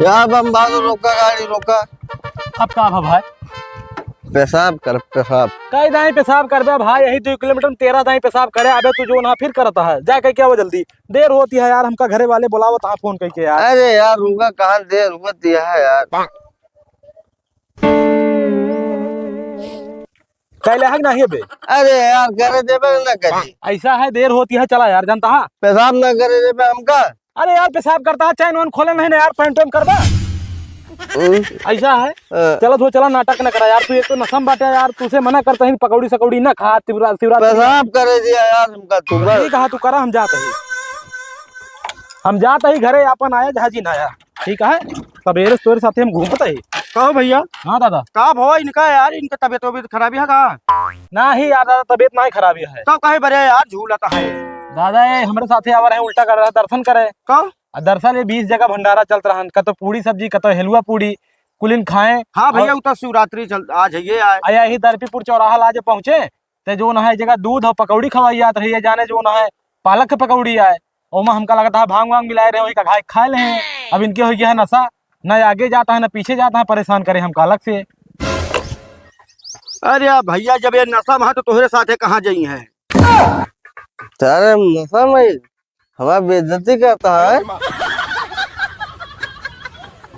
यार बम बहादुर रोका गाड़ी रोका। अब का भा भाई पेशाब कर पेशाब। कई दाई पेशाब कर दे भाई, यही 2 किलोमीटर में 13 दाई पेशाब करे। अबे तू जो ना फिर करता है, जा कह क्या वो जल्दी देर होती है यार, हमका घरे वाले बुलावत हाँ फोन करके यार। अरे यार रुका कहाँ देर हुआ दिया है यार। कैले है नहीं बे? अरे यार करे देबे ना करी। ऐसा है देर होती है, चला यार जानता है। पेशाब ना करे देबे हमका। अरे यार पेशाब करता है, चैन वन खोले नहीं ना यार, पैंट वैंट करवा। ऐसा है चलो तो चला, नाटक न करा यार। तू एक तो नशम बाटे यार, तुझसे मना करता है पकौड़ी सकौड़ी ना खा। शिवरात्रि पेशाब करे दिया यार हमका तू। ठीक कहा तू करा, हम जाते ही, हम जाते ही घरे अपन आया जहाजी ना आया। ठीक है सवेरे सवेरे साथे हम घूमते ही। कहो भैया हाँ दादा। का भवा इनका यार, इनका तबीयत खराबी है का? ना ही यार दादा, तबीयत ना ही खराबी है। तो कहे बरे यार झूलता है। दादा ये हमारे साथे आवर है, उल्टा कर रहा है, दर्शन करे। कहो दरअसल ये 20 जगह भंडारा चल रहा है, कतो पूड़ी सब्जी कतो हेलुआ पूड़ी कुलिन खाए। हाँ भैया वो तो शिवरात्रि चल आज है ये आए। आया ही दरपीपुर चौराहा आज पहुंचे ते जो ना है जगह दूध और पकौड़ी खवाई जात रही है, जाने जो ना है पालक के पकौड़ी आए। ओमा हमका लगता है भांग वांग मिलाए रहे, वही का खाए खा ले। अब इनके हो गया है नशा, न आगे जाता है न पीछे जाता है, परेशान करे हमका अलग से। अरे यार भैया जब ये नशा में है तो तोहरे साथे कहाँ जाई है? तारे नशा में हमारा बेइज्जती करता है।